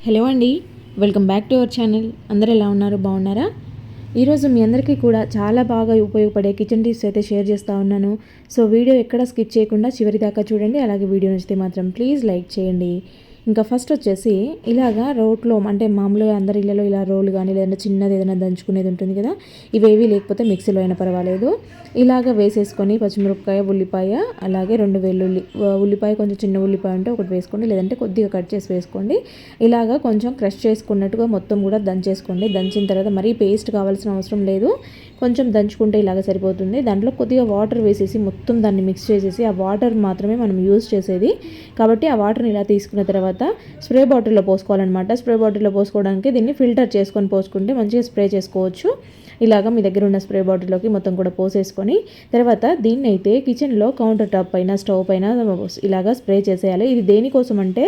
Hello అండి, welcome back to our channel. అందరూ ఎలా ఉన్నారు? బాగున్నారా? ఈరోజు మీ అందరికీ కూడా చాలా బాగా ఉపయోగపడే కిచెన్ టిప్స్ అయితే షేర్ చేస్తూ ఉన్నాను. సో వీడియో ఎక్కడ స్కిప్ చేయకుండా చివరి దాకా చూడండి. అలాగే వీడియో నచ్చితే మాత్రం ప్లీజ్ లైక్ చేయండి. ఇంకా ఫస్ట్ వచ్చేసి ఇలాగా రోట్లో, అంటే మామూలుగా అందరి ఇళ్ళలో ఇలా రోలు కానీ లేదంటే చిన్నది ఏదైనా దంచుకునేది ఉంటుంది కదా, ఇవేవి లేకపోతే మిక్సీలో అయినా పర్వాలేదు. ఇలాగ వేసేసుకొని పచ్చిమిరపకాయ, ఉల్లిపాయ, అలాగే 2 వెల్లుల్లి, ఉల్లిపాయ కొంచెం చిన్న ఉల్లిపాయ ఉంటే ఒకటి వేసుకోండి, లేదంటే కొద్దిగా కట్ చేసి వేసుకోండి. ఇలాగ కొంచెం క్రష్ చేసుకున్నట్టుగా మొత్తం కూడా దంచేసుకోండి. దంచిన తర్వాత మరీ పేస్ట్ కావాల్సిన అవసరం లేదు, కొంచెం దంచుకుంటే ఇలాగ సరిపోతుంది. దాంట్లో కొద్దిగా వాటర్ వేసేసి మొత్తం దాన్ని మిక్స్ చేసేసి, ఆ వాటర్ మాత్రమే మనం యూజ్ చేసేది కాబట్టి ఆ వాటర్ని ఇలా తీసుకున్న తర్వాత స్ప్రే బాటిల్లో పోసుకోవాలన్నమాట. స్ప్రే బాటిల్లో పోసుకోవడానికి దీన్ని ఫిల్టర్ చేసుకొని పోసుకుంటే మంచిగా స్ప్రే చేసుకోవచ్చు. ఇలాగ మీ దగ్గర ఉన్న స్ప్రే బాటిల్లోకి మొత్తం కూడా పోసేసుకొని తర్వాత దీన్ని అయితే కిచెన్లో కౌంటర్ టాప్ పైన, స్టవ్ పైన ఇలాగ స్ప్రే చేసేయాలి. ఇది దేనికోసం అంటే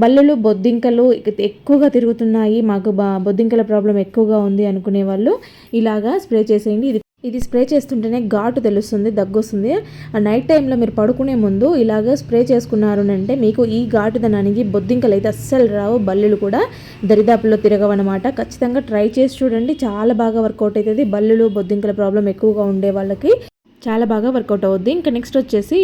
బల్లులు, బొద్దింకలు ఎక్కువగా తిరుగుతున్నాయి, మాకు బొద్దింకల ప్రాబ్లం ఎక్కువగా ఉంది అనుకునే వాళ్ళు ఇలాగా స్ప్రే చేసేయండి. ఇది స్ప్రే చేస్తుంటేనే ఘాటు తెలుస్తుంది, దగ్గు వస్తుంది. ఆ నైట్ టైంలో మీరు పడుకునే ముందు ఇలాగ స్ప్రే చేసుకున్నారు అంటే మీకు ఈ ఘాటుదనానికి బొద్దింకలు అయితే అస్సలు రావు, బల్లులు కూడా దరిదాపుల్లో తిరగవన్నమాట. ఖచ్చితంగా ట్రై చేసి చూడండి, చాలా బాగా వర్కౌట్ అవుతుంది. బల్లులు, బొద్దింకల ప్రాబ్లం ఎక్కువగా ఉండే వాళ్ళకి చాలా బాగా వర్కౌట్ అవుద్ది. ఇంకా నెక్స్ట్ వచ్చేసి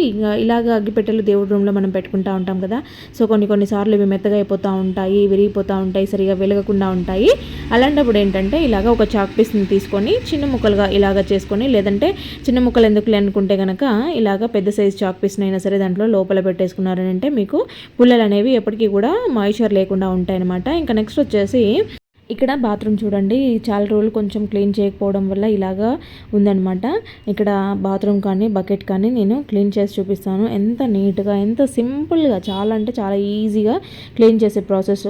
ఇలాగ అగ్గిపెట్టెలు దేవుడి రూమ్లో మనం పెట్టుకుంటూ ఉంటాం కదా, సో కొన్నిసార్లు ఇవి మెత్తగా అయిపోతూ ఉంటాయి, విరిగిపోతూ ఉంటాయి, సరిగా వెలగకుండా ఉంటాయి. అలాంటప్పుడు ఏంటంటే ఇలాగ ఒక చాక్ పీస్ని తీసుకొని చిన్న ముక్కలుగా ఇలాగ చేసుకొని, లేదంటే చిన్న ముక్కలు ఎందుకులే అనుకుంటే కనుక ఇలాగ పెద్ద సైజ్ చాక్ పీస్ని అయినా సరే దాంట్లో లోపల పెట్టేసుకున్నారంటే మీకు పుల్లలు అనేవి ఎప్పటికీ కూడా మాయిశ్చర్ లేకుండా ఉంటాయన్నమాట. ఇంకా నెక్స్ట్ వచ్చేసి ఇక్కడ బాత్రూమ్ చూడండి, చాలా రోజులు కొంచెం క్లీన్ చేయకపోవడం వల్ల ఇలాగా ఉందన్నమాట. ఇక్కడ బాత్రూమ్ కానీ బకెట్ కానీ నేను క్లీన్ చేసి చూపిస్తాను. ఎంత నీట్గా, ఎంత సింపుల్గా, చాలా అంటే చాలా ఈజీగా క్లీన్ చేసే ప్రాసెస్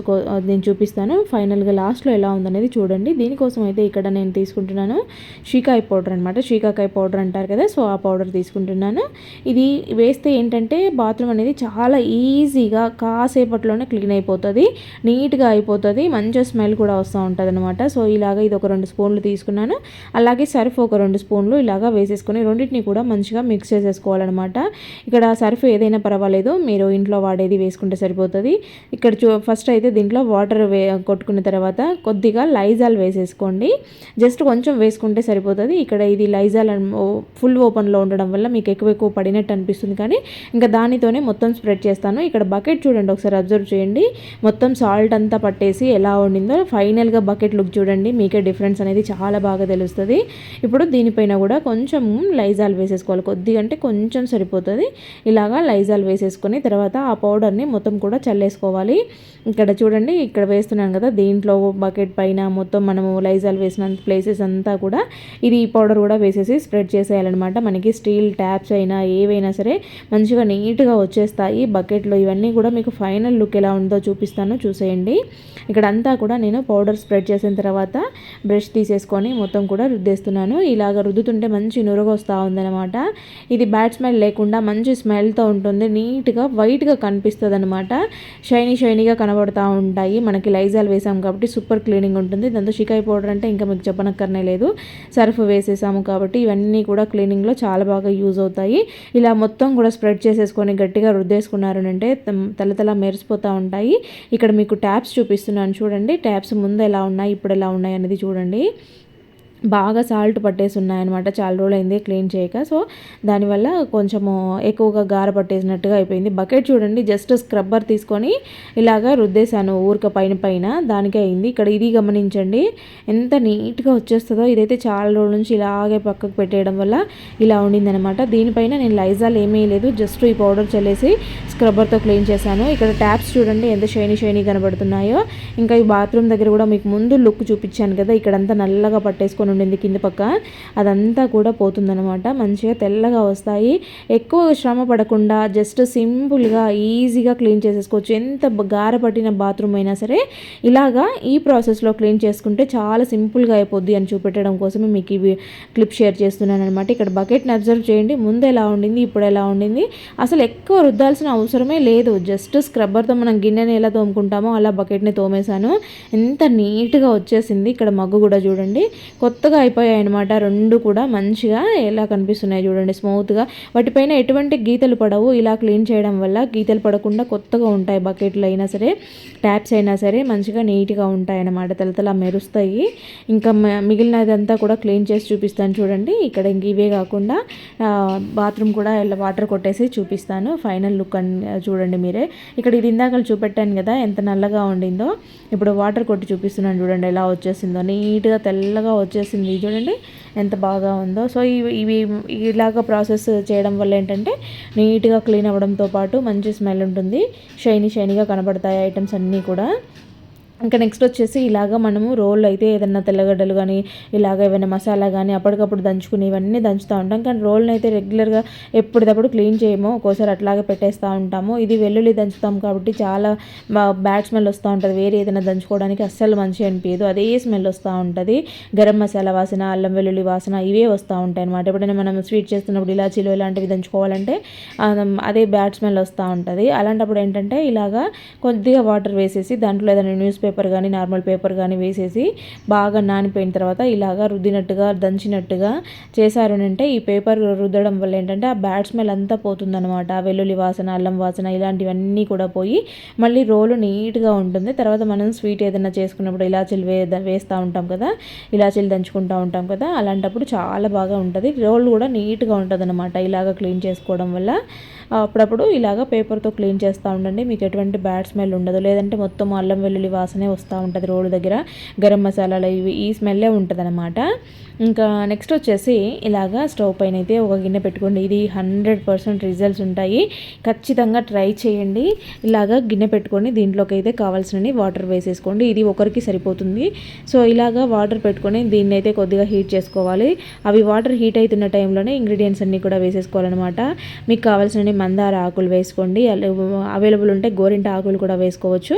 నేను చూపిస్తాను. ఫైనల్గా లాస్ట్లో ఎలా ఉందనేది చూడండి. దీనికోసం అయితే ఇక్కడ నేను తీసుకుంటున్నాను షీకాయ పౌడర్ అనమాట. షీకాకాయ పౌడర్ అంటారు కదా, సో ఆ పౌడర్ తీసుకుంటున్నాను. ఇది వేస్తే ఏంటంటే బాత్రూమ్ అనేది చాలా ఈజీగా కాసేపట్లోనే క్లీన్ అయిపోతుంది, నీట్గా అయిపోతుంది, మంచి స్మెల్ కూడా వస్తూ ఉంటుంది అనమాట. సో ఇలాగ ఇది ఒక 2 స్పూన్లు తీసుకున్నాను. అలాగే సర్ఫ్ ఒక 2 స్పూన్లు ఇలాగ వేసేసుకొని రెండింటిని కూడా మంచిగా మిక్స్ చేసేసుకోవాలన్నమాట. ఇక్కడ సర్ఫ్ ఏదైనా పర్వాలేదు, మీరు ఇంట్లో వాడేది వేసుకుంటే సరిపోతుంది. ఇక్కడ ఫస్ట్ అయితే దీంట్లో వాటర్ కొట్టుకున్న తర్వాత కొద్దిగా లైజాల్ వేసేసుకోండి. జస్ట్ కొంచెం వేసుకుంటే సరిపోతుంది. ఇక్కడ ఇది లైజాల్ ఫుల్ ఓపెన్లో ఉండడం వల్ల మీకు ఎక్కువ పడినట్టు అనిపిస్తుంది, కానీ ఇంకా దానితోనే మొత్తం స్ప్రెడ్ చేస్తాను. ఇక్కడ బకెట్ చూడండి, ఒకసారి అబ్జర్వ్ చేయండి, మొత్తం సాల్ట్ అంతా పట్టేసి ఎలా ఉండిందో. ఫైనల్గా బకెట్ లుక్ చూడండి, మీకే డిఫరెన్స్ అనేది చాలా బాగా తెలుస్తుంది. ఇప్పుడు దీనిపైన కూడా కొంచెం లైజాల్ వేసేసుకోవాలి, కొద్దిగా అంటే కొంచెం సరిపోతుంది. ఇలాగా లైజాల్ వేసేసుకొని తర్వాత ఆ పౌడర్ని మొత్తం కూడా చల్లేసుకోవాలి. ఇక్కడ చూడండి, ఇక్కడ వేస్తున్నాను కదా, దీంట్లో బకెట్ పైన మొత్తం మనము లైజాల్ వేసిన ప్లేసెస్ అంతా కూడా ఇది ఈ పౌడర్ కూడా వేసేసి స్ప్రెడ్ చేసేయాలన్నమాట. మనకి స్టీల్ ట్యాప్స్ అయినా ఏవైనా సరే మంచిగా నీట్గా వచ్చేస్తాయి బకెట్లో. ఇవన్నీ కూడా మీకు ఫైనల్ లుక్ ఎలా ఉందో చూపిస్తాను, చూసేయండి. ఇక్కడ అంతా కూడా నేను పౌడర్ స్ప్రెడ్ చేసిన తర్వాత బ్రష్ తీసేసుకొని మొత్తం కూడా రుద్దేస్తున్నాను. ఇలాగ రుద్దుతుంటే మంచి నురగ వస్తూ ఉందన్నమాట. ఇది బ్యాడ్ స్మెల్ లేకుండా మంచి స్మెల్తో ఉంటుంది, నీట్గా వైట్గా కనిపిస్తుంది అనమాట, షైనీగా కనబడుతూ ఉంటాయి. మనకి లైజాల్ వేసాము కాబట్టి సూపర్ క్లీనింగ్ ఉంటుంది. దాంతో షికాయ పౌడర్ అంటే ఇంకా మీకు చెప్పనక్కర్నే లేదు, సర్ఫ్ వేసేసాము కాబట్టి ఇవన్నీ కూడా క్లీనింగ్లో చాలా బాగా యూజ్ అవుతాయి. ఇలా మొత్తం కూడా స్ప్రెడ్ చేసేసుకొని గట్టిగా రుద్దేసుకున్నారు అంటే తల మెరిసిపోతూ ఉంటాయి. ఇక్కడ మీకు ట్యాప్స్ చూపిస్తున్నాను చూడండి, ట్యాప్స్ ముందు ఎలా ఉన్నాయి, ఇప్పుడు ఎలా ఉన్నాయి అనేది చూడండి. బాగా సాల్ట్ పట్టేసి ఉన్నాయన్నమాట, చాలా రోజులు అయింది క్లీన్ చేయక, సో దానివల్ల కొంచెము ఎక్కువగా గార పట్టేసినట్టుగా అయిపోయింది. బకెట్ చూడండి, జస్ట్ స్క్రబ్బర్ తీసుకొని ఇలాగా రుద్దేశాను ఊరిక పైన దానికే అయింది. ఇక్కడ ఇది గమనించండి ఎంత నీట్గా వచ్చేస్తుందో. ఇదైతే చాలా రోజుల నుంచి ఇలాగే పక్కకు పెట్టేయడం వల్ల ఇలా ఉండిందనమాట. దీనిపైన నేను లైజాల్ ఏమీ లేదు, జస్ట్ ఈ పౌడర్ చల్లేసి స్క్రబ్బర్తో క్లీన్ చేశాను. ఇక్కడ ట్యాప్స్ చూడండి ఎంత షైనీ కనబడుతున్నాయో. ఇంకా ఈ బాత్రూమ్ దగ్గర కూడా మీకు ముందు లుక్ చూపించాను కదా, ఇక్కడంతా నల్లగా పట్టేసుకొని ఉండింది కింద పక్క, అదంతా కూడా పోతుందనమాట. మంచిగా తెల్లగా వస్తాయి. ఎక్కువ శ్రమ పడకుండా జస్ట్ సింపుల్గా ఈజీగా క్లీన్ చేసేసుకోవచ్చు. ఎంత గార పట్టిన బాత్రూమ్ అయినా సరే ఇలాగా ఈ ప్రాసెస్లో క్లీన్ చేసుకుంటే చాలా సింపుల్గా అయిపోద్ది అని చూపెట్టడం కోసమే మీకు ఇవి క్లిప్ షేర్ చేస్తున్నాను అనమాట. ఇక్కడ బకెట్ని అబ్జర్వ్ చేయండి, ముందు ఎలా ఉండింది, ఇప్పుడు ఎలా ఉండింది. అసలు ఎక్కువ రుద్దాల్సిన అవసరమే లేదు, జస్ట్ స్క్రబ్బర్తో మనం గిన్నెని ఎలా తోముకుంటామో అలా బకెట్ని తోమేశాను. ఎంత నీట్గా వచ్చేసింది. ఇక్కడ మగ్గు కూడా చూడండి, కొత్త కొత్తగా అయిపోయాయి అనమాట. రెండు కూడా మంచిగా ఎలా కనిపిస్తున్నాయి చూడండి, స్మూత్గా. వాటిపైన ఎటువంటి గీతలు పడవు. ఇలా క్లీన్ చేయడం వల్ల గీతలు పడకుండా కొత్తగా ఉంటాయి. బకెట్లు అయినా సరే, ట్యాప్స్ అయినా సరే మంచిగా నీట్గా ఉంటాయి అన్నమాట, తలతల మెరుస్తాయి. ఇంకా మిగిలినదంతా కూడా క్లీన్ చేసి చూపిస్తాను చూడండి. ఇక్కడ ఇంక ఇవే కాకుండా బాత్రూమ్ కూడా ఇలా వాటర్ కొట్టేసి చూపిస్తాను. ఫైనల్ లుక్ చూడండి మీరే. ఇక్కడ ఇది ఇందాక చూపెట్టాను కదా ఎంత నల్లగా ఉండిందో, ఇప్పుడు వాటర్ కొట్టి చూపిస్తున్నాను చూడండి ఎలా వచ్చేసిందో. నీట్గా తెల్లగా వచ్చేసింది చూడండి ఎంత బాగా ఉందో. సో ఇవి ఇలాగ ప్రాసెస్ చేయడం వల్ల ఏంటంటే నీట్గా క్లీన్ అవ్వడంతో పాటు మంచి స్మెల్ ఉంటుంది, షైనీగా కనబడతాయి ఐటమ్స్ అన్నీ కూడా. ఇంకా నెక్స్ట్ వచ్చేసి ఇలాగ మనము రోల్ అయితే ఏదైనా తెల్లగడ్డలు కానీ ఇలాగ ఏమైనా మసాలా కానీ అప్పటికప్పుడు దంచుకుని ఇవన్నీ దంచుతూ ఉంటాం. కానీ రోల్ని అయితే రెగ్యులర్గా ఎప్పటికప్పుడు క్లీన్ చేయము, ఒక్కోసారి అట్లాగే పెట్టేస్తూ ఉంటాము. ఇది వెల్లుల్లి దంచుతాం కాబట్టి చాలా బ్యాడ్ స్మెల్ వస్తూ ఉంటుంది. వేరే ఏదైనా దంచుకోవడానికి అస్సలు మంచిగా అనిపించదు, అదే స్మెల్ వస్తూ ఉంటుంది. గరం మసాలా వాసన, అల్లం వెల్లుల్లి వాసన ఇవే వస్తూ ఉంటాయి అనమాట. ఎప్పుడైనా మనం స్వీట్ చేస్తున్నప్పుడు ఇలాచీలు ఇలాంటివి దంచుకోవాలంటే అదే బ్యాడ్ స్మెల్ వస్తూ ఉంటుంది. అలాంటప్పుడు ఏంటంటే ఇలాగా కొద్దిగా వాటర్ వేసేసి దాంట్లో ఏదైనా న్యూస్ పేపర్ కానీ నార్మల్ పేపర్ కానీ వేసేసి బాగా నానిపోయిన తర్వాత ఇలాగా రుద్దినట్టుగా దంచినట్టుగా చేశారు అంటే ఈ పేపర్ రుద్దడం వల్ల ఏంటంటే ఆ బ్యాడ్ స్మెల్ అంతా పోతుందన్నమాట. వెల్లుల్లి వాసన, అల్లం వాసన ఇలాంటివన్నీ కూడా పోయి మళ్ళీ రోలు నీట్గా ఉంటుంది. తర్వాత మనం స్వీట్ ఏదైనా చేసుకున్నప్పుడు ఇలాచీలు వేస్తూ ఉంటాం కదా, ఇలాచీలు దంచుకుంటూ ఉంటాం కదా, అలాంటప్పుడు చాలా బాగా ఉంటుంది. రోల్ కూడా నీట్గా ఉంటుంది అనమాట ఇలాగ క్లీన్ చేసుకోవడం వల్ల. అప్పుడప్పుడు ఇలాగ పేపర్తో క్లీన్ చేస్తూ ఉండండి, మీకు ఎటువంటి బ్యాడ్ స్మెల్ ఉండదు. లేదంటే మొత్తం అల్లం వెల్లుల్లి వాసనే వస్తూ ఉంటుంది రోడ్డు దగ్గర, గరం మసాలాలు ఇవి ఈ స్మెల్లే ఉంటుంది అనమాట. ఇంకా నెక్స్ట్ వచ్చేసి ఇలాగా స్టవ్ పైన అయితే ఒక గిన్నె పెట్టుకోండి. ఇది 100% రిజల్ట్స్ ఉంటాయి, ఖచ్చితంగా ట్రై చేయండి. ఇలాగా గిన్నె పెట్టుకొని దీంట్లోకి అయితే కావాల్సినవి వాటర్ వేసేసుకోండి. ఇది ఒకరికి సరిపోతుంది. సో ఇలాగా వాటర్ పెట్టుకొని దీన్ని అయితే కొద్దిగా హీట్ చేసుకోవాలి. అవి వాటర్ హీట్ అవుతున్న టైంలోనే ఇంగ్రీడియంట్స్ అన్నీ కూడా వేసేసుకోవాలన్నమాట. మీకు కావాల్సిన మందార ఆకులు వేసుకోండి, అవైలబుల్ ఉంటే గోరింట ఆకులు కూడా వేసుకోవచ్చు.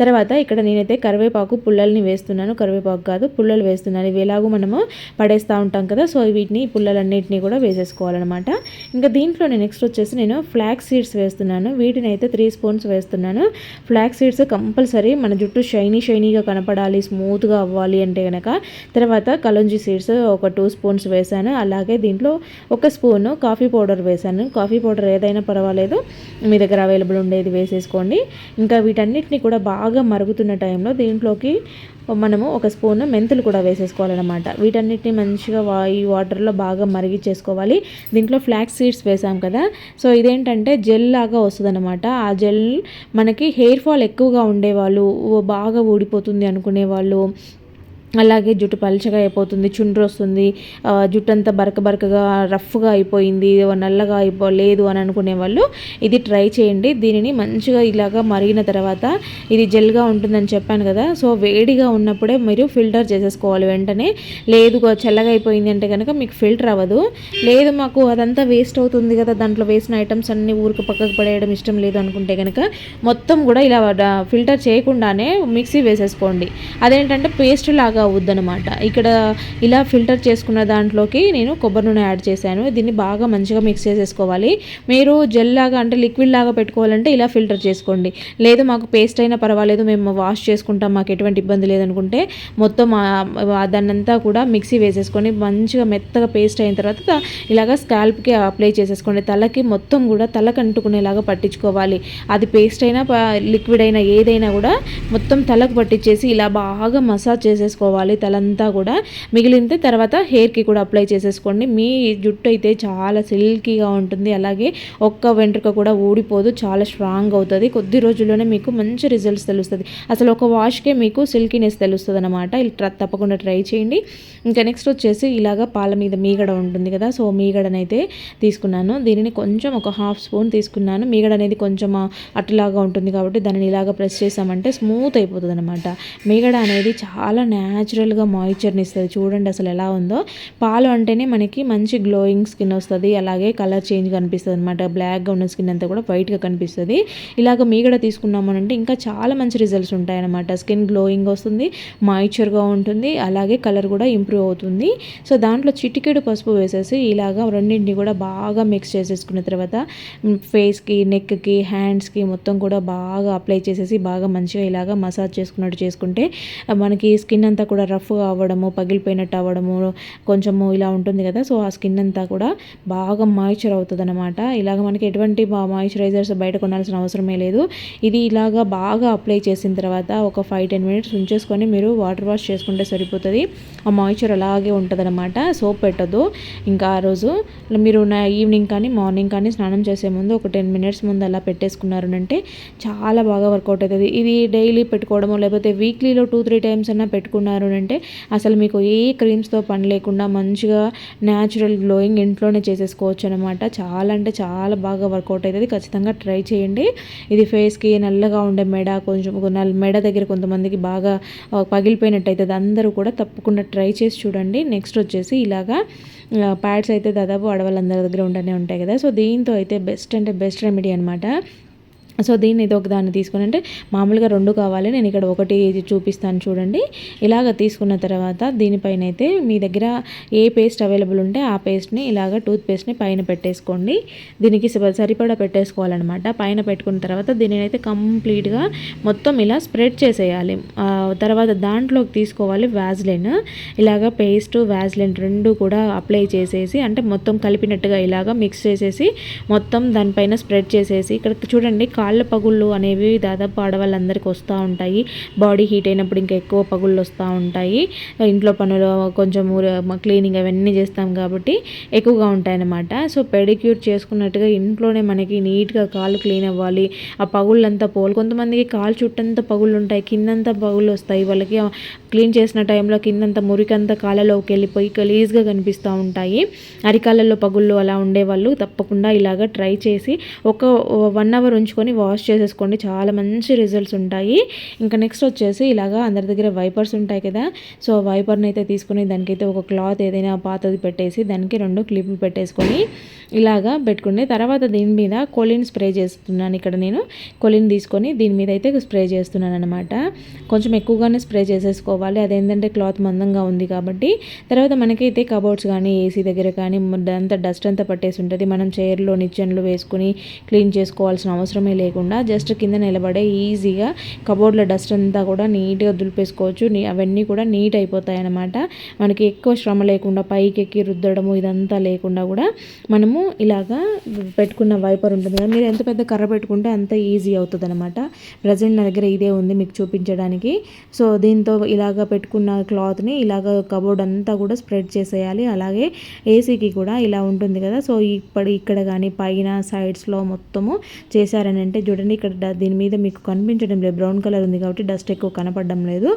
తర్వాత ఇక్కడ నేనైతే కరివేపాకు పుల్లల్ని వేస్తున్నాను, కరివేపాకు కాదు పుల్లలు వేస్తున్నాను. ఇవి ఎలాగో మనము పడేస్తూ ఉంటాం కదా, సో వీటిని పుల్లలన్నింటినీ కూడా వేసేసుకోవాలన్నమాట. ఇంకా దీంట్లో నెక్స్ట్ వచ్చేసి నేను ఫ్లాక్స్ సీడ్స్ వేస్తున్నాను. వీటిని అయితే 3 స్పూన్స్ వేస్తున్నాను. ఫ్లాక్స్ సీడ్స్ కంపల్సరీ మన జుట్టు షైనీగా కనపడాలి, స్మూత్గా అవ్వాలి అంటే కనుక. తర్వాత కలంజీ సీడ్స్ ఒక 2 స్పూన్స్ వేసాను. అలాగే దీంట్లో 1 స్పూను కాఫీ పౌడర్ వేసాను. కాఫీ పౌడర్ ఏదైనా పర్వాలేదు, మీ దగ్గర అవైలబుల్ ఉండేది వేసేసుకోండి. ఇంకా వీటన్నిటిని కూడా బాగా మరుగుతున్న టైంలో దీంట్లోకి మనము 1 స్పూన్ మెంతులు కూడా వేసేసుకోవాలన్నమాట. వీటన్నిటిని మంచిగా ఈ వాటర్లో బాగా మరిగించేసుకోవాలి. దీంట్లో ఫ్లాక్స్ సీడ్స్ వేసాం కదా, సో ఇదేంటంటే జెల్ లాగా వస్తుంది అనమాట. ఆ జెల్ మనకి హెయిర్ ఫాల్ ఎక్కువగా ఉండేవాళ్ళు, బాగా ఊడిపోతుంది అనుకునేవాళ్ళు, అలాగే జుట్టు పలుచగా అయిపోతుంది, చుండ్రు వస్తుంది, జుట్టు అంతా బరకగా రఫ్గా అయిపోయింది, నల్లగా అయిపోలేదు అని అనుకునే వాళ్ళు ఇది ట్రై చేయండి. దీనిని మంచిగా ఇలాగా మరిగిన తర్వాత ఇది జెల్గా ఉంటుందని చెప్పాను కదా, సో వేడిగా ఉన్నప్పుడే మీరు ఫిల్టర్ చేసేసుకోవాలి వెంటనే. లేదు చల్లగా అయిపోయింది అంటే కనుక మీకు ఫిల్టర్ అవ్వదు. లేదు మాకు అదంతా వేస్ట్ అవుతుంది కదా, దాంట్లో వేసిన ఐటమ్స్ అన్నీ ఊరికి పక్కకు పడేయడం ఇష్టం లేదు అనుకుంటే కనుక మొత్తం కూడా ఇలా ఫిల్టర్ చేయకుండానే మిక్సీ వేసేసుకోండి. అదేంటంటే పేస్ట్ లాగా అవుద్దనమాట. ఇక్కడ ఇలా ఫిల్టర్ చేసుకున్న దాంట్లోకి నేను కొబ్బరి నూనె యాడ్ చేశాను. దీన్ని బాగా మంచిగా మిక్స్ చేసేసుకోవాలి. మీరు జెల్ లాగా అంటే లిక్విడ్ లాగా పెట్టుకోవాలంటే ఇలా ఫిల్టర్ చేసుకోండి. లేదు మాకు పేస్ట్ అయినా పర్వాలేదు, మేము వాష్ చేసుకుంటాం, మాకు ఎటువంటి ఇబ్బంది లేదనుకుంటే మొత్తం దాన్నంతా కూడా మిక్సీ వేసేసుకొని మంచిగా మెత్తగా పేస్ట్ అయిన తర్వాత ఇలాగ స్కాల్ప్కి అప్లై చేసేసుకోండి. తలకి మొత్తం కూడా తలకు అంటుకునేలాగా పట్టించుకోవాలి. అది పేస్ట్ అయినా లిక్విడ్ అయినా ఏదైనా కూడా మొత్తం తలకు పట్టించేసి ఇలా బాగా మసాజ్ చేసేసుకోవాలి తలంతా కూడా. మిగిలిన తర్వాత హెయిర్కి కూడా అప్లై చేసేసుకోండి. మీ జుట్టు అయితే చాలా సిల్కీగా ఉంటుంది, అలాగే ఒక్క వెంట్రుక కూడా ఊడిపోదు, చాలా స్ట్రాంగ్ అవుతుంది. కొద్ది రోజుల్లోనే మీకు మంచి రిజల్ట్స్ తెలుస్తుంది. అసలు ఒక వాష్కే మీకు సిల్కీనెస్ తెలుస్తుంది అనమాట. తప్పకుండా ట్రై చేయండి. ఇంకా నెక్స్ట్ వచ్చేసి ఇలాగ పాల మీద మీగడ ఉంటుంది కదా, సో మీగడనైతే తీసుకున్నాను. దీనిని కొంచెం ఒక 1/2 స్పూన్ తీసుకున్నాను. మీగడ అనేది కొంచెం అట్టులాగా ఉంటుంది కాబట్టి దానిని ఇలాగ ప్రెస్ చేసామంటే స్మూత్ అయిపోతుంది అనమాట. మీగడ అనేది చాలా న్యాచురల్గా మాయిశ్చర్ని ఇస్తుంది. చూడండి అసలు ఎలా ఉందో. పాలు అంటేనే మనకి మంచి గ్లోయింగ్ స్కిన్ వస్తుంది, అలాగే కలర్ చేంజ్ కనిపిస్తుంది అనమాట. బ్లాక్గా ఉన్న స్కిన్ అంతా కూడా వైట్గా కనిపిస్తుంది. ఇలాగ మీగడ తీసుకున్నామనంటే ఇంకా చాలా మంచి రిజల్ట్స్ ఉంటాయన్నమాట. స్కిన్ గ్లోయింగ్ వస్తుంది, మాయిశ్చర్గా ఉంటుంది, అలాగే కలర్ కూడా ఇంప్రూవ్ అవుతుంది. సో దాంట్లో చిటికెడు పసుపు వేసేసి ఇలాగ రెండింటిని కూడా బాగా మిక్స్ చేసేసుకున్న తర్వాత ఫేస్కి, నెక్కి, హ్యాండ్స్కి మొత్తం కూడా బాగా అప్లై చేసేసి బాగా మంచిగా ఇలాగ మసాజ్ చేసుకున్నట్టు చేసుకుంటే మనకి స్కిన్ అంతా కూడా రఫ్గా అవ్వడము, పగిలిపోయినట్టు అవ్వడము, కొంచెము ఇలా ఉంటుంది కదా. సో ఆ స్కిన్ అంతా కూడా బాగా మాయిశ్చర్ అవుతుంది అనమాట. ఇలాగ మనకి ఎటువంటి మాయిశ్చరైజర్స్ బయట కొనాల్సిన అవసరమే లేదు. ఇది ఇలాగా బాగా అప్లై చేసిన తర్వాత ఒక 5-10 మినిట్స్ ఉంచేసుకొని మీరు వాటర్ వాష్ చేసుకుంటే సరిపోతుంది. ఆ మాయిశ్చర్ అలాగే ఉంటుంది అనమాట. సోప్ పెట్టదు. ఇంకా ఆ రోజు మీరు ఈవినింగ్ కానీ మార్నింగ్ కానీ స్నానం చేసే ముందు ఒక 10 మినిట్స్ ముందు అలా పెట్టేసుకున్నారు అంటే చాలా బాగా వర్కౌట్ అవుతుంది. ఇది డైలీ పెట్టుకోవడము లేకపోతే వీక్లీలో 2-3 టైమ్స్ అన్నా పెట్టుకున్నారు అంటే అసలు మీకు ఏ క్రీమ్స్తో పని లేకుండా మంచిగా న్యాచురల్ గ్లోయింగ్ ఇంట్లోనే చేసేసుకోవచ్చు అనమాట. చాలా అంటే చాలా బాగా వర్కౌట్ అవుతుంది. ఖచ్చితంగా ట్రై చేయండి. ఇది ఫేస్కి నల్లగా ఉండే మెడ, కొంచెం మెడ దగ్గర కొంతమందికి బాగా పగిలిపోయినట్టు అవుతుంది. అందరూ కూడా తప్పకుండా ట్రై చేసి చూడండి. నెక్స్ట్ వచ్చేసి ఇలాగా ప్యాడ్స్ అయితే దాదాపు ఆడవాళ్ళందరి దగ్గర ఉంటూనే ఉంటాయి కదా. సో దీంతో అయితే బెస్ట్ అంటే బెస్ట్ రెమెడీ అనమాట. సో దీన్ని ఇది ఒక దాన్ని తీసుకుని అంటే మామూలుగా 2 కావాలి, నేను ఇక్కడ ఒకటి చూపిస్తాను చూడండి. ఇలాగ తీసుకున్న తర్వాత దీనిపైన అయితే మీ దగ్గర ఏ పేస్ట్ అవైలబుల్ ఉంటే ఆ పేస్ట్ని ఇలాగ టూత్ పేస్ట్ని పైన పెట్టేసుకోండి. దీనికి సరిపడా పెట్టేసుకోవాలన్నమాట. పైన పెట్టుకున్న తర్వాత దీనిని అయితే కంప్లీట్గా మొత్తం ఇలా స్ప్రెడ్ చేసేయాలి. తర్వాత దాంట్లోకి తీసుకోవాలి వ్యాజ్లైన్. ఇలాగ పేస్ట్ వ్యాజ్లైన్ 2 కూడా అప్లై చేసేసి అంటే మొత్తం కలిపినట్టుగా ఇలాగ మిక్స్ చేసేసి మొత్తం దానిపైన స్ప్రెడ్ చేసేసి ఇక్కడ చూడండి కాళ్ళ పగుళ్ళు అనేవి దాదాపు ఆడవాళ్ళందరికీ వస్తూ ఉంటాయి. బాడీ హీట్ అయినప్పుడు ఇంకా ఎక్కువ పగుళ్ళు వస్తూ ఉంటాయి. ఇంట్లో పనులు కొంచెం క్లీనింగ్ అవన్నీ చేస్తాం కాబట్టి ఎక్కువగా ఉంటాయన్నమాట. సో పెడిక్యూర్ చేసుకున్నట్టుగా ఇంట్లోనే మనకి నీట్గా కాళ్ళు క్లీన్ అవ్వాలి. ఆ పగుళ్ళంతా కొంతమందికి కాలు చుట్టంతా పగుళ్ళు ఉంటాయి, కిందంతా పగుళ్ళు వస్తాయి. వాళ్ళకి క్లీన్ చేసిన టైంలో కిందంతా మురికంతా కాళ్ళలోకి వెళ్ళిపోయి గలీజ్గా కనిపిస్తూ ఉంటాయి. అరికాళ్ళల్లో పగుళ్ళు అలా ఉండేవాళ్ళు తప్పకుండా ఇలాగ ట్రై చేసి ఒక 1 అవర్ ఉంచుకొని వాష్ చేసేసుకోండి. చాలా మంచి రిజల్ట్స్ ఉంటాయి. ఇంకా నెక్స్ట్ వచ్చేసి ఇలాగా అందరి దగ్గర వైపర్స్ ఉంటాయి కదా. సో వైపర్ని అయితే తీసుకుని దానికైతే ఒక క్లాత్ ఏదైనా పాతది పెట్టేసి దానికి 2 క్లిప్లు పెట్టేసుకొని ఇలాగా పెట్టుకుని తర్వాత దీని మీద కొలిన్ స్ప్రే చేస్తున్నాను. ఇక్కడ నేను కొలిన్ తీసుకొని దీని మీద అయితే స్ప్రే చేస్తున్నాను అనమాట. కొంచెం ఎక్కువగానే స్ప్రే చేసేసుకోవాలి. అదేంటంటే క్లాత్ మందంగా ఉంది కాబట్టి. తర్వాత మనకైతే కబోర్డ్స్ కానీ ఏసీ దగ్గర కానీ అంతా డస్ట్ అంతా పట్టేసి ఉంటుంది. మనం చైర్లో నిచ్చెన్లు వేసుకుని క్లీన్ చేసుకోవాల్సిన అవసరమే లేకుండా జస్ట్ కింద నిలబడే ఈజీగా కబోర్డ్లో డస్ట్ అంతా కూడా నీట్గా దులిపేసుకోవచ్చు. అవన్నీ కూడా నీట్ అయిపోతాయి అన్నమాట. మనకి ఎక్కువ శ్రమ లేకుండా పైకి ఎక్కి రుద్దడము ఇదంతా లేకుండా కూడా మనము ఇలాగా పెట్టుకున్న వైపర్ ఉంటుంది కదా, మీరు ఎంత పెద్ద కర్ర పెట్టుకుంటే అంత ఈజీ అవుతుంది అనమాట. ప్రజెంట్ నా దగ్గర ఇదే ఉంది మీకు చూపించడానికి. సో దీంతో ఇలాగ పెట్టుకున్న క్లాత్ని ఇలాగ కబోర్డ్ అంతా కూడా స్ప్రెడ్ చేసేయాలి. అలాగే ఏసీకి కూడా ఇలా ఉంటుంది కదా. సో ఇక్కడ కానీ పైన సైడ్స్లో మొత్తము చేశారని అంటే చూడండి ఇక్కడ దీని మీద మీకు కనిపించడం లేదు, బ్రౌన్ కలర్ ఉంది కాబట్టి డస్ట్ ఎక్కువ కనపడడం లేదు.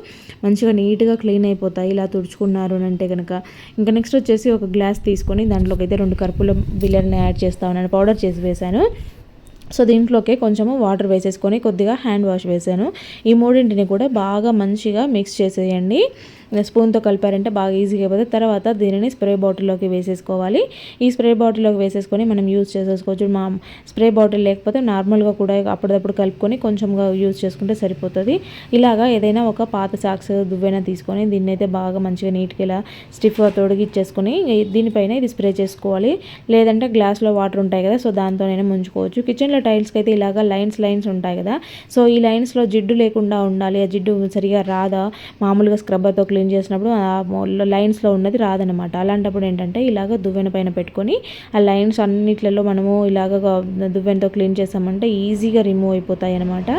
మంచిగా నీట్గా క్లీన్ అయిపోతాయి ఇలా తుడుచుకున్నారు అని అంటే కనుక. ఇంకా నెక్స్ట్ వచ్చేసి ఒక గ్లాస్ తీసుకొని దాంట్లోకి అయితే 2 కర్పూల బిళ్ళని యాడ్ చేస్తా ఉన్నాను, పౌడర్ చేసి వేశాను. సో దీంట్లోకి కొంచెము వాటర్ వేసేసుకొని కొద్దిగా హ్యాండ్ వాష్ వేసాను. ఈ మూడింటిని కూడా బాగా మంచిగా మిక్స్ చేసేయండి. స్పూన్తో కలిపారంటే బాగా ఈజీగా అయిపోతుంది. తర్వాత దీనిని స్ప్రే బాటిల్లోకి వేసేసుకోవాలి. ఈ స్ప్రే బాటిల్లోకి వేసేసుకొని మనం యూజ్ చేసేసుకోవచ్చు. మా స్ప్రే బాటిల్ లేకపోతే నార్మల్గా కూడా అప్పుడప్పుడు కలుపుకొని కొంచెంగా యూజ్ చేసుకుంటే సరిపోతుంది. ఇలాగా ఏదైనా ఒక పాత సాక్స్ దువ్వైనా తీసుకొని దీన్ని అయితే బాగా మంచిగా నీట్గా ఇలా స్టిఫ్గా తొడిగిచ్చేసుకొని దీనిపైన ఇది స్ప్రే చేసుకోవాలి. లేదంటే గ్లాస్లో వాటర్ ఉంటాయి కదా, సో దాంతోనైనా ముంచుకోవచ్చు. కిచెన్లో టైల్స్కి అయితే ఇలాగా లైన్స్ ఉంటాయి కదా, సో ఈ లైన్స్లో జిడ్డు లేకుండా ఉండాలి. ఆ జిడ్డు సరిగా రాదా మామూలుగా స్క్రబ్బర్తో క్లీన్ చేసినప్పుడు ఆ లైన్స్లో ఉన్నది రాదనమాట. అలాంటప్పుడు ఏంటంటే ఇలాగ దువ్వెన పైన పెట్టుకొని ఆ లైన్స్ అన్నిట్లలో మనము ఇలాగ దువ్వెనతో క్లీన్ చేసామంటే ఈజీగా రిమూవ్ అయిపోతాయి అనమాట.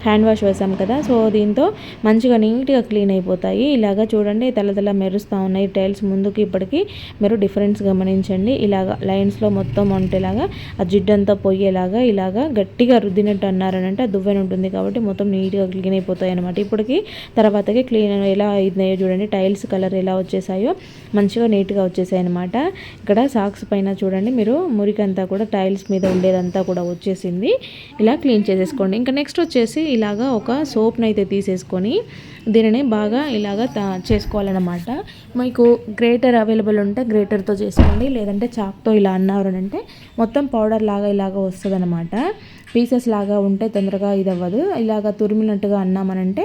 హ్యాండ్ వాష్ వేసాం కదా, సో దీంతో మంచిగా నీట్గా క్లీన్ అయిపోతాయి. ఇలాగ చూడండి తెల్ల మెరుస్తూ ఉన్నాయి టైల్స్ ముందుకి ఇప్పటికి. మీరు డిఫరెన్స్ గమనించండి. ఇలాగ లైన్స్లో మొత్తం ఉంటేలాగా ఆ జిడ్డంతా పోయేలాగా ఇలాగా గట్టిగా రుద్దినట్టు అన్నారనంటే ఆ దువ్వెన ఉంటుంది కాబట్టి మొత్తం నీట్గా క్లీన్ అయిపోతాయి అనమాట. ఇప్పటికి తర్వాతకి క్లీన్ ఎలా అయినాయో చూడండి, టైల్స్ కలర్ ఎలా వచ్చేసాయో మంచిగా నీట్గా వచ్చేసాయి అనమాట. ఇక్కడ సాక్స్ పైన చూడండి మీరు మురికంతా కూడా టైల్స్ మీద ఉండేదంతా కూడా వచ్చేసింది. ఇలా క్లీన్ చేసేసుకోండి. ఇంకా నెక్స్ట్ వచ్చేసి ఇలాగా ఒక సోప్ని అయితే తీసేసుకొని దీనిని బాగా ఇలాగా చేసుకోవాలన్నమాట. మీకు గ్రేటర్ అవైలబుల్ ఉంటే గ్రేటర్తో చేసుకోండి, లేదంటే చాక్తో ఇలా అన్నారు అంటే మొత్తం పౌడర్ లాగా ఇలాగ వస్తుంది అనమాట. పీసెస్ లాగా ఉంటే తొందరగా ఇది అవ్వదు. ఇలాగ తురిమినట్టుగా అన్నామనంటే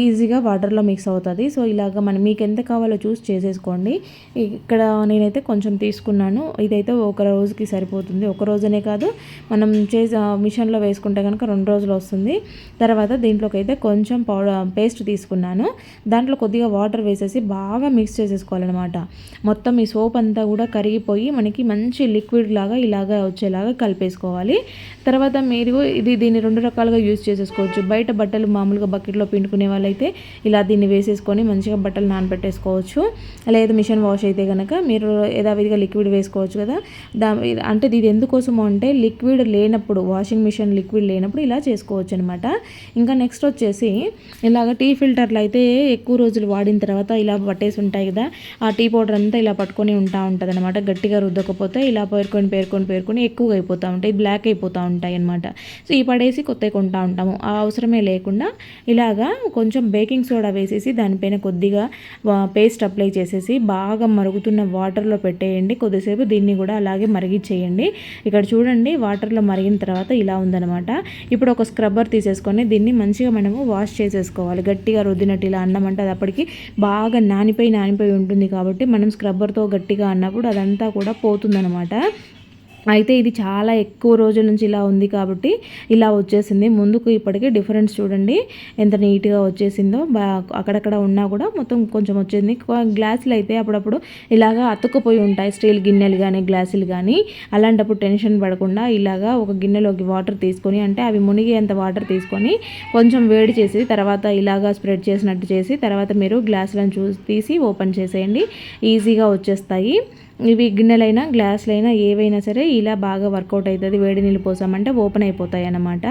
ఈజీగా వాటర్లో మిక్స్ అవుతుంది. సో ఇలాగ మీకు ఎంత కావాలో చూసి చేసేసుకోండి. ఇక్కడ నేనైతే కొంచెం తీసుకున్నాను. ఇదైతే ఒక రోజుకి సరిపోతుంది. ఒక రోజనే కాదు, మనం మిషన్లో వేసుకుంటే కనుక 2 రోజులు వస్తుంది. తర్వాత దీంట్లోకి అయితే కొంచెం పేస్ట్ తీసుకున్నాను. దాంట్లో కొద్దిగా వాటర్ వేసేసి బాగా మిక్స్ చేసేసుకోవాలన్నమాట. మొత్తం ఈ సోప్ అంతా కూడా కరిగిపోయి మనకి మంచి లిక్విడ్ లాగా ఇలాగా వచ్చేలాగా కలిపేసుకోవాలి. తర్వాత మీరు దీన్ని 2 రకాలుగా యూజ్ చేసేసుకోవచ్చు. బయట బట్టలు మామూలుగా బకెట్లో పిండుకునే వాళ్ళైతే ఇలా దీన్ని వేసేసుకొని మంచిగా బట్టలు నానబెట్టేసుకోవచ్చు. లేదు మిషన్ వాష్ అయితే కనుక మీరు యథావిధిగా లిక్విడ్ వేసుకోవచ్చు కదా. అంటే ఇది ఎందుకోసమో అంటే లిక్విడ్ లేనప్పుడు, వాషింగ్ మిషన్ లిక్విడ్ లేనప్పుడు ఇలా చేసుకోవచ్చు అనమాట. ఇంకా నెక్స్ట్ వచ్చేసి ఇలాగ టీ ఫిల్టర్లు అయితే ఎక్కువ రోజులు వాడిన తర్వాత ఇలా పట్టేసి ఉంటాయి కదా, ఆ టీ పౌడర్ అంతా ఇలా పట్టుకొని ఉంటుంది అనమాట. గట్టిగా రుద్దకపోతే ఇలా పేరుకొని ఎక్కువగా అయిపోతూ ఉంటాయి, బ్లాక్ అయిపోతూ ఉంటాయి అనమాట. సో ఈ పడేసి కొత్తవి కొంటూ ఉంటాము. ఆ అవసరమే లేకుండా ఇలాగా కొంచెం బేకింగ్ సోడా వేసేసి దానిపైన కొద్దిగా పేస్ట్ అప్లై చేసేసి బాగా మరుగుతున్న వాటర్లో పెట్టేయండి. కొద్దిసేపు దీన్ని కూడా అలాగే మరిగిచ్చేయండి. ఇక్కడ చూడండి వాటర్లో మరిగిన తర్వాత ఇలా ఉందనమాట. ఇప్పుడు ఒక స్క్రబ్బర్ తీసేసుకొని దీన్ని మంచిగా మనము వాష్ చేసేసుకోవాలి. గట్టిగా రుద్దినట్టు ఇలా అన్నమంటే అది అప్పటికి బాగా నానిపోయి ఉంటుంది కాబట్టి మనం స్క్రబ్బర్తో గట్టిగా అన్నప్పుడు అదంతా కూడా పోతుందనమాట. అయితే ఇది చాలా ఎక్కువ రోజుల నుంచి ఇలా ఉంది కాబట్టి ఇలా వచ్చేసింది. ముందుకు ఇప్పటికీ డిఫరెన్స్ చూడండి ఎంత నీట్గా వచ్చేసిందో. అక్కడక్కడ ఉన్నా కూడా మొత్తం కొంచెం వచ్చింది. గ్లాసులు అయితే అప్పుడప్పుడు ఇలాగా అతుక్కుపోయి ఉంటాయి, స్టీల్ గిన్నెలు కానీ గ్లాసులు కానీ. అలాంటప్పుడు టెన్షన్ పడకుండా ఇలాగా ఒక గిన్నెలోకి వాటర్ తీసుకొని, అంటే అవి మునిగేంత వాటర్ తీసుకొని కొంచెం వేడి చేసి తర్వాత ఇలాగా స్ప్రెడ్ చేసినట్టు చేసి తర్వాత మీరు గ్లాసులను తీసి ఓపెన్ చేసేయండి. ఈజీగా వచ్చేస్తాయి. ఇవి గిన్నెలైనా గ్లాసులైనా ఏవైనా సరే ఇలా బాగా వర్కౌట్ అవుతుంది. వేడి నీళ్ళు పోసామంటే ఓపెన్ అయిపోతాయి అన్నమాట.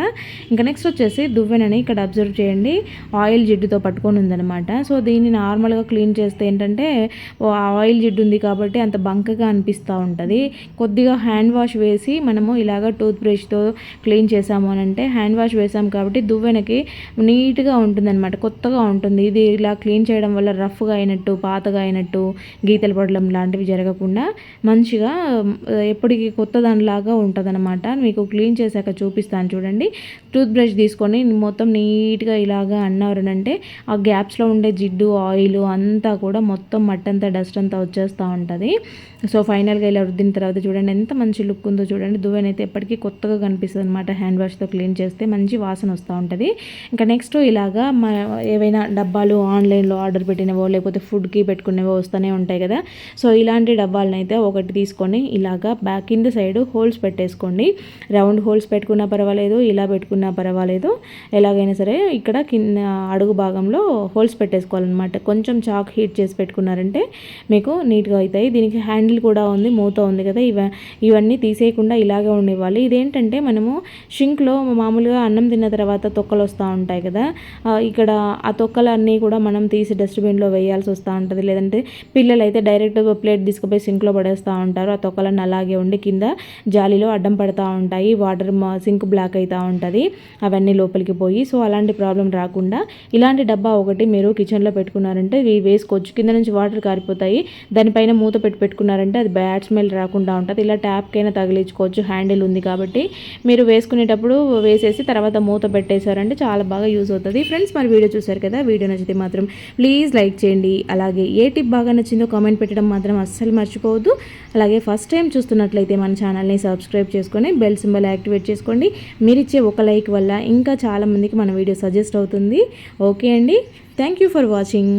ఇంకా నెక్స్ట్ వచ్చేసి దువ్వెనని ఇక్కడ అబ్జర్వ్ చేయండి, ఆయిల్ జిడ్డుతో పట్టుకొని ఉందన్నమాట. సో దీన్ని నార్మల్గా క్లీన్ చేస్తే ఏంటంటే ఆయిల్ జిడ్డు ఉంది కాబట్టి అంత బంకగా అనిపిస్తూ ఉంటుంది. కొద్దిగా హ్యాండ్ వాష్ వేసి మనము ఇలాగ టూత్ బ్రష్తో క్లీన్ చేసాము అని అంటే, హ్యాండ్ వాష్ వేసాము కాబట్టి దువ్వెనకి నీట్గా ఉంటుందన్నమాట, కొత్తగా ఉంటుంది. ఇది ఇలా క్లీన్ చేయడం వల్ల రఫ్గా అయినట్టు, పాతగా అయినట్టు, గీతలు పడడం లాంటివి జరగకుండా మంచిగా ఎప్పటికీ కొత్త దానిలాగా ఉంటుంది అనమాట. మీకు క్లీన్ చేశాక చూపిస్తాను చూడండి. టూత్ బ్రష్ తీసుకొని మొత్తం నీట్గా ఇలాగా అన్నారంటే ఆ గ్యాప్స్లో ఉండే జిడ్డు, ఆయిల్ అంతా కూడా మొత్తం మట్టంతా డస్ట్ అంతా వచ్చేస్తూ ఉంటుంది. సో ఫైనల్గా ఇలా రుద్దిన తర్వాత చూడండి ఎంత మంచి లుక్ ఉందో చూడండి. దువ్వెనైతే ఎప్పటికీ కొత్తగా కనిపిస్తుంది అనమాట. హ్యాండ్ వాష్తో క్లీన్ చేస్తే మంచి వాసన వస్తూ ఉంటుంది. ఇంకా నెక్స్ట్ ఇలాగా ఏవైనా డబ్బాలు ఆన్లైన్లో ఆర్డర్ పెట్టినవో లేకపోతే ఫుడ్కి పెట్టుకునేవో వస్తూనే ఉంటాయి కదా. సో ఇలాంటి డబ్బాలు అయితే ఒకటి తీసుకొని ఇలాగా కింద సైడ్ హోల్స్ పెట్టేసుకోండి. రౌండ్ హోల్స్ పెట్టుకున్నా పర్వాలేదు, ఇలా పెట్టుకున్నా పర్వాలేదు, ఎలాగైనా సరే ఇక్కడ కింద అడుగు భాగంలో హోల్స్ పెట్టేసుకోవాలన్నమాట. కొంచెం చాక్ హీట్ చేసి పెట్టుకున్నారంటే మీకు నీట్గా అవుతాయి. దీనికి హ్యాండిల్ కూడా ఉంది, మూత ఉంది కదా. ఇవన్నీ తీసేయకుండా ఇలాగే ఉండివ్వాలి. ఇదేంటంటే మనము షింక్లో మామూలుగా అన్నం తిన్న తర్వాత తొక్కలు వస్తూ ఉంటాయి కదా, ఇక్కడ ఆ తొక్కలన్నీ కూడా మనం తీసి డస్ట్బిన్లో వేయాల్సి వస్తూ ఉంటుంది. లేదంటే పిల్లలు అయితే డైరెక్ట్ ప్లేట్ తీసుకుపోయి సింక్లో పడేస్తూ ఉంటారు. ఆ తొక్కలన్నీ అలాగే ఉండి కింద జాలీలో అడ్డం పడుతూ ఉంటాయి. వాటర్ సింక్ బ్లాక్ అవుతూ ఉంటుంది, అవన్నీ లోపలికి పోయి. సో అలాంటి ప్రాబ్లం రాకుండా ఇలాంటి డబ్బా ఒకటి మీరు కిచెన్లో పెట్టుకున్నారంటే ఇవి వేసుకోవచ్చు. కింద నుంచి వాటర్ కారిపోతాయి, దానిపైన మూత పెట్టుకున్నారంటే అది బ్యాడ్ స్మెల్ రాకుండా ఉంటుంది. ఇలా ట్యాప్కైనా తగిలించుకోవచ్చు, హ్యాండిల్ ఉంది కాబట్టి. మీరు వేసుకునేటప్పుడు వేసేసి తర్వాత మూత పెట్టేశారంటే చాలా బాగా యూజ్ అవుతుంది. ఫ్రెండ్స్ మరి వీడియో చూసారు కదా, వీడియో నచ్చితే మాత్రం ప్లీజ్ లైక్ చేయండి. అలాగే ఏ టిప్ బాగా నచ్చిందో కామెంట్ పెట్టడం మాత్రం అస్సలు మర్చిపోవద్దు. అలాగే ఫస్ట్ టైం చూస్తున్నట్లయితే మన ఛానల్ని సబ్స్క్రైబ్ చేసుకొని బెల్ సింబల్ యాక్టివేట్ చేసుకోండి. మీరు ఇచ్చే ఒక లైక్ వల్ల ఇంకా చాలామందికి మన వీడియో సజెస్ట్ అవుతుంది. ఓకే అండి, థ్యాంక్ యూ ఫర్ వాచింగ్.